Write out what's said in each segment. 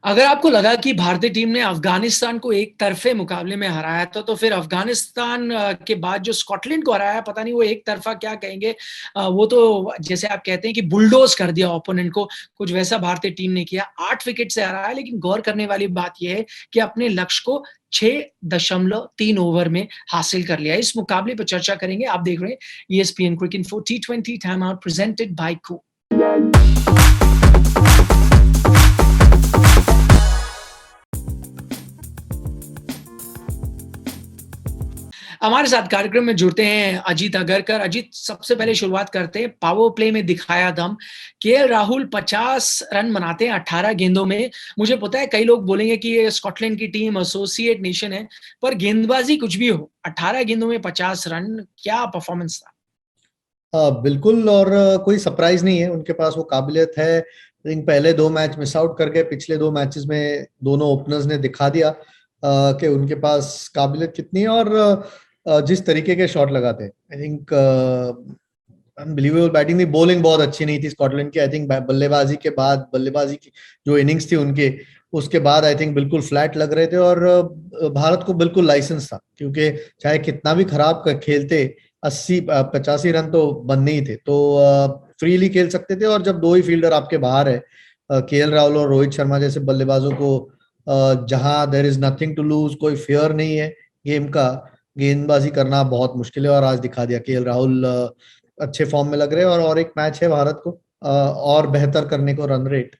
अगर आपको लगा कि भारतीय टीम ने अफ़गानिस्तान को एक तरफ़े मुकाबले में हराया था, तो फिर अफ़गानिस्तान के बाद जो स्कॉटलैंड को हराया, पता नहीं वो एक तरफ़ा क्या कहेंगे। वो तो जैसे आप कहते हैं कि बुलडोज़ कर दिया ओपोनेंट को, कुछ वैसा भारतीय टीम ने किया। 8 विकेट से हराया, लेकिन गौर करने वाली बात ये है कि अपने लक्ष्य को 6.3 ओवर में हासिल कर लिया। इस मुकाबले पर चर्चा करेंगे। आप देख रहे हैं ESPN Cricinfo T20 time out presented by Koo. हमारे साथ कार्यक्रम में जुड़ते हैं अजीत अगरकर। अजीत, सबसे पहले शुरुआत करते हैं, पावर प्ले में दिखाया दम। केएल राहुल 50 रन बनाते हैं 18 गेंदों में। मुझे पता है कई लोग बोलेंगे कि ये स्कॉटलैंड की टीम एसोसिएट नेशन है, पर गेंदबाजी कुछ भी हो, 18 गेंदों में 50 रन, क्या परफॉर्मेंस था। बिल्कुल। और कोई सरप्राइज नहीं है, उनके पास वो काबिलियत है। पहले 2 मैच मिस आउट कर गए, पिछले 2 मैचेस में दोनों ओपनर्स ने दिखा दिया कि उनके पास काबिलियत कितनी है। और जिस तरीके के शॉट लगाते हैं, आई थिंक अनबिलीवेबल बैटिंग थी। बॉलिंग बहुत अच्छी नहीं थी स्कॉटलैंड की। आई थिंक बल्लेबाजी के बाद, बल्लेबाजी की जो इनिंग्स थी उनके, उसके बाद आई थिंक बिल्कुल फ्लैट लग रहे थे। और भारत को बिल्कुल लाइसेंस था, क्योंकि चाहे कितना भी खराब खेलते, 85 रन तो बनने ही थे, तो फ्रीली खेल सकते थे। और जब 2 ही फील्डर आपके बाहर है, केएल राहुल और रोहित शर्मा जैसे बल्लेबाजों को, जहां there is nothing to lose, कोई फियर नहीं है गेम का, गेंदबाजी करना बहुत मुश्किल है। और आज दिखा दिया केएल राहुल अच्छे फॉर्म में लग रहे हैं। और एक मैच है भारत को और बेहतर करने को, रन रेट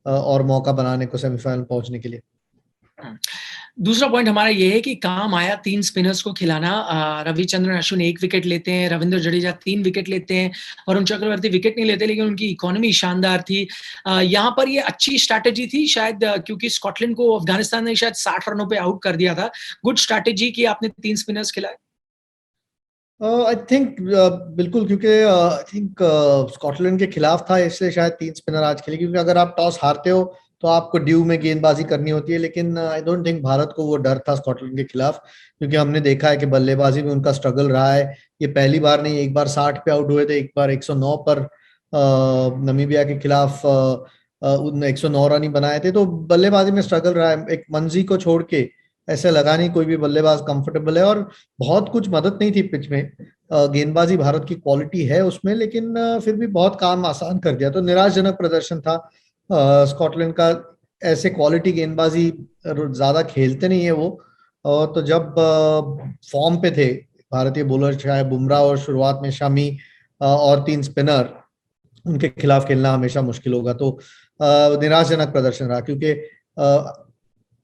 और मौका बनाने को सेमीफाइनल पहुंचने के लिए। दूसरा पॉइंट हमारा ये है कि काम आया 3 स्पिनर्स को खिलाना। रविचंद्रन अश्विन 1 विकेट लेते हैं, रविंद्र जडेजा 3 विकेट लेते हैं, वरुण चक्रवर्ती विकेट नहीं लेते, लेकिन उनकी इकोनॉमी शानदार थी। यहाँ पर ये अच्छी स्ट्रैटेजी थी शायद, क्योंकि स्कॉटलैंड को अफगानिस्तान ने शायद 60 रनों पे आउट कर दिया था। गुड स्ट्रैटेजी कि आपने 3 स्पिनर्स खिलाए। आई थिंक बिल्कुल, क्योंकि आई थिंक स्कॉटलैंड के खिलाफ था, इसलिए शायद 3 स्पिनर आज खेले। क्योंकि अगर आप टॉस हारते हो तो आपको ड्यू में गेंदबाजी करनी होती है। लेकिन आई डोंट थिंक भारत को वो डर था स्कॉटलैंड के खिलाफ, क्योंकि हमने देखा है कि बल्लेबाजी में उनका स्ट्रगल रहा है। ये पहली बार नहीं, एक बार 60 पे आउट हुए थे, एक बार 109 पर नमीबिया के खिलाफ उन 109 रन ही बनाए थे। तो बल्लेबाजी में स्ट्रगल रहा है। एक मंजी को छोड़ के ऐसे लगा नहीं कोई भी बल्लेबाज कंफर्टेबल है। और बहुत कुछ मदद नहीं थी पिच में। गेंदबाजी भारत की क्वालिटी है उसमें, लेकिन फिर भी बहुत काम आसान कर दिया। तो निराशजनक प्रदर्शन था स्कॉटलैंड का। ऐसे क्वालिटी गेंदबाजी ज्यादा खेलते नहीं है वो। तो जब फॉर्म पे थे भारतीय बॉलर, चाहे बुमराह और शुरुआत में शमी और 3 स्पिनर, उनके खिलाफ खेलना हमेशा मुश्किल होगा। तो निराशजनक प्रदर्शन रहा, क्योंकि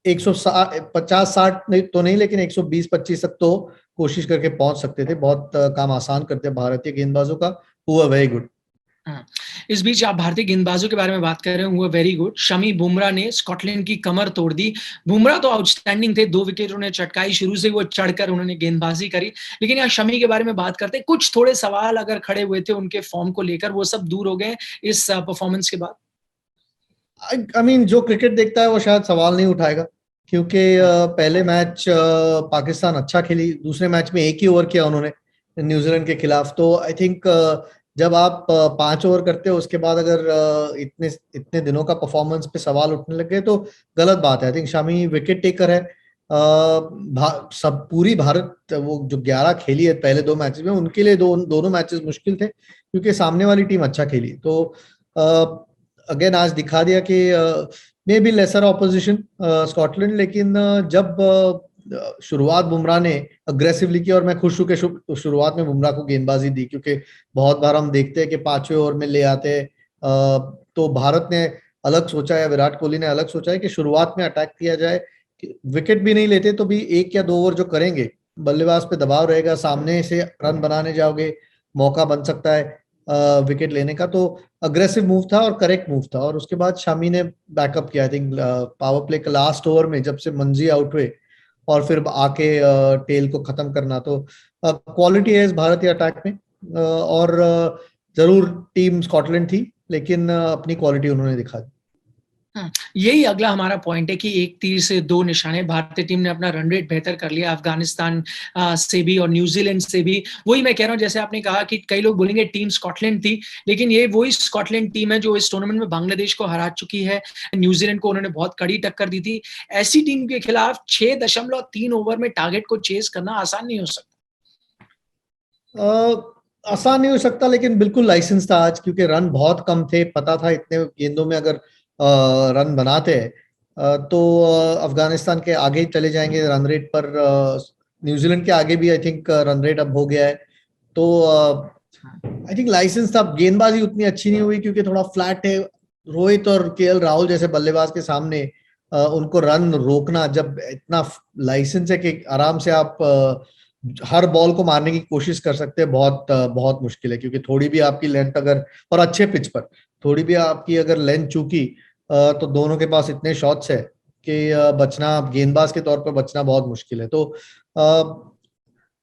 150-60 नहीं तो नहीं, लेकिन 120-25 तक तो कोशिश करके पहुंच सकते थे। बहुत काम आसान करते भारतीय गेंदबाजों का। हुआ वेरी गुड। इस बीच आप भारतीय गेंदबाजों के बारे में बात कर रहे हैं, हुआ वेरी गुड। शमी बुमराह ने स्कॉटलैंड की कमर तोड़ दी। बुमराह तो आउटस्टैंडिंग थे, 2 विकेट उन्हें चटकाई, शुरू से वो चढ़कर उन्होंने गेंदबाजी करी। लेकिन यहाँ शमी के बारे में बात करते हैं, कुछ थोड़े सवाल अगर खड़े हुए थे उनके फॉर्म को लेकर, वो सब दूर हो गए इस परफॉर्मेंस के बाद। आई मीन जो क्रिकेट देखता है वो शायद सवाल नहीं उठाएगा, क्योंकि पहले मैच पाकिस्तान अच्छा खेली, दूसरे मैच में 1 ही ओवर किया उन्होंने न्यूजीलैंड के खिलाफ। तो आई थिंक जब आप 5 ओवर करते हो, उसके बाद अगर इतने इतने दिनों का परफॉर्मेंस पे सवाल उठने लगे तो गलत बात है। I think Shami wicket taker है। सब पूरी भारत, वो जो 11 खेली है पहले 2 मैचेस में, उनके लिए दोनों मैचेस मुश्किल थे, क्योंकि सामने वाली टीम अच्छा खेली। तो अगेन आज दिखा दिया कि may be lesser opposition Scotland, लेकिन जब शुरुआत बुमराह ने अग्रेसिवली की, और मैं खुश हूं कि शुरुआत में बुमराह को गेंदबाजी दी, क्योंकि बहुत बार हम देखते हैं कि 5वें ओवर में ले आते हैं। तो भारत ने अलग सोचा है, विराट कोहली ने अलग सोचा है कि शुरुआत में अटैक किया जाए। विकेट भी नहीं लेते तो भी 1 या 2 ओवर जो करेंगे, बल्लेबाज पे दबाव रहेगा, सामने से रन बनाने जाओगे, मौका बन सकता है विकेट लेने का। तो अग्रेसिव मूव था और करेक्ट मूव था। और उसके बाद शामी ने बैकअप किया। आई थिंक पावर प्ले के लास्ट ओवर में जब से मंजी आउट हुए, और फिर आके टेल को खत्म करना। तो क्वालिटी है इस भारतीय अटैक में। और जरूर टीम स्कॉटलैंड थी, लेकिन अपनी क्वालिटी उन्होंने दिखा दी। यही अगला हमारा पॉइंट है कि एक तीर से दो निशाने। भारतीय टीम ने अपना रन रेट बेहतर कर लिया अफ़गानिस्तान से भी और न्यूज़ीलैंड से भी। वही मैं कह रहा हूँ, जैसे आपने कहा कि कई लोग बोलेंगे टीम स्कॉटलैंड थी, लेकिन ये वही स्कॉटलैंड टीम है जो इस टूर्नामेंट में बांग्लादेश को हरा चुकी है। न्यूज़ीलैंड को उन्होंने बहुत कड़ी टक्कर दी थी। ऐसी टीम के खिलाफ 6.3 ओवर में टारगेट को चेज़ करना आसान नहीं हो सकता। आसान नहीं हो सकता, लेकिन बिल्कुल लाइसेंस था आज, क्योंकि रन बहुत कम थे। पता था इतने गेंदों में अगर रन बनाते हैं तो अफगानिस्तान के आगे चले जाएंगे रन रेट पर। न्यूजीलैंड के आगे भी आई थिंक रन रेट अब हो गया है। तो आई थिंक लाइसेंस था। गेंदबाजी उतनी अच्छी नहीं हुई क्योंकि थोड़ा फ्लैट है। रोहित और केएल राहुल जैसे बल्लेबाज के सामने उनको रन रोकना, जब इतना लाइसेंस है कि आराम से आप हर बॉल को मारने की कोशिश कर सकते हैं, बहुत बहुत मुश्किल है। क्योंकि थोड़ी भी आपकी लेंथ अगर, और अच्छे पिच पर थोड़ी भी आपकी अगर लेंथ चूकी तो दोनों के पास इतने शॉट्स है कि बचना, गेंदबाज के तौर पर बचना बहुत मुश्किल है। तो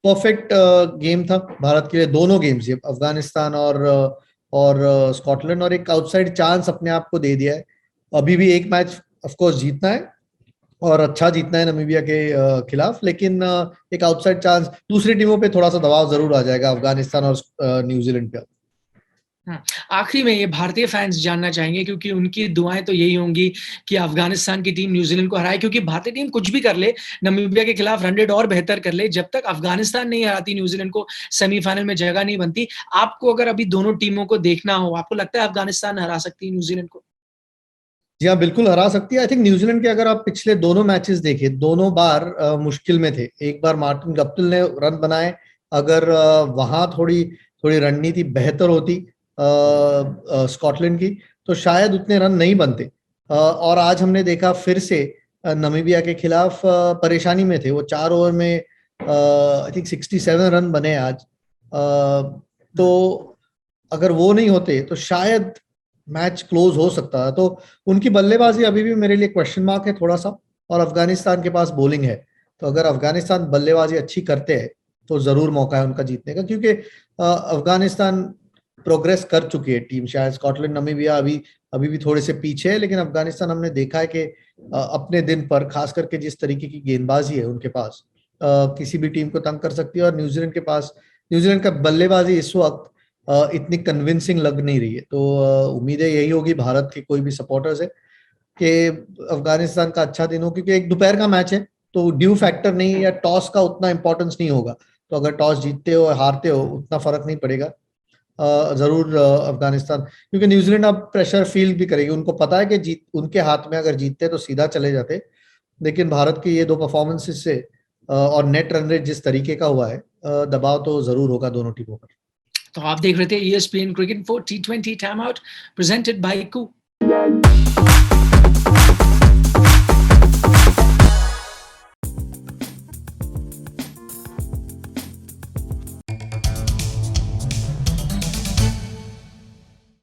परफेक्ट गेम था भारत के लिए, दोनों गेम्स, ये अफगानिस्तान और स्कॉटलैंड, और एक आउटसाइड चांस अपने आप को दे दिया है। अभी भी एक मैच ऑफ कोर्स जीतना है और अच्छा जीतना है नमीबिया के खिलाफ, लेकिन एक आउटसाइड चांस, दूसरी टीमों पे थोड़ा सा दबाव जरूर आ जाएगा अफगानिस्तान और न्यूजीलैंड का। आखिरी में ये भारतीय फैंस जानना चाहेंगे, क्योंकि उनकी दुआएं तो यही होंगी कि अफगानिस्तान की टीम न्यूजीलैंड को हराए, क्योंकि भारतीय टीम कुछ भी कर ले, नमीबिया के खिलाफ रन रेट और बेहतर कर ले, जब तक अफगानिस्तान नहीं हराती न्यूजीलैंड को सेमीफाइनल में जगह नहीं बनती। आपको अगर अभी दोनों टीमों को देखना हो, आपको लगता है अफगानिस्तान हरा सकती है न्यूजीलैंड को? जी हाँ, बिल्कुल हरा सकती है। आई थिंक न्यूजीलैंड के अगर आप पिछले दोनों मैचेस देखें, दोनों बार मुश्किल में थे। एक बार मार्टिन गप्टिल ने रन बनाए, अगर वहां थोड़ी थोड़ी रणनीति बेहतर होती स्कॉटलैंड की तो शायद उतने रन नहीं बनते। और आज हमने देखा फिर से नमीबिया के खिलाफ परेशानी में थे वो। 4 ओवर में आई थिंक 67 रन बने आज। तो अगर वो नहीं होते तो शायद मैच क्लोज हो सकता है। तो उनकी बल्लेबाजी अभी भी मेरे लिए क्वेश्चन मार्क है थोड़ा सा, और अफगानिस्तान के पास बॉलिंग है। तो अगर अफगानिस्तान बल्लेबाजी अच्छी करते हैं तो जरूर मौका है उनका जीतने का, क्योंकि अफगानिस्तान प्रोग्रेस कर चुकी है टीम। शायद स्कॉटलैंड, नमीबिया अभी अभी भी थोड़े से पीछे है, लेकिन अफगानिस्तान हमने देखा है कि अपने दिन पर खास करके जिस तरीके की गेंदबाजी है उनके पास, किसी भी टीम को तंग कर सकती है। और न्यूजीलैंड के पास, न्यूजीलैंड का बल्लेबाजी इस वक्त इतनी कन्विंसिंग लग नहीं रही है। तो उम्मीदें यही होगी भारत के कोई भी सपोर्टर्स है कि अफगानिस्तान का अच्छा दिन हो, क्योंकि एक दोपहर का मैच है तो ड्यू फैक्टर नहीं, या टॉस का उतना इंपॉर्टेंस नहीं होगा। तो अगर टॉस जीतते हो हारते हो उतना फर्क नहीं पड़ेगा। जरूर अफगानिस्तान, क्योंकि न्यूजीलैंड अब प्रेशर फील भी करेगी। उनको पता है कि जीत उनके हाथ में, अगर जीतते तो सीधा चले जाते। लेकिन भारत की ये दो परफॉर्मेंसेस से और नेट रन रेट जिस तरीके का हुआ है, दबाव तो जरूर होगा दोनों टीमों पर। तो आप देख रहे थे ESPN cricket for T20 time out, presented by Koo.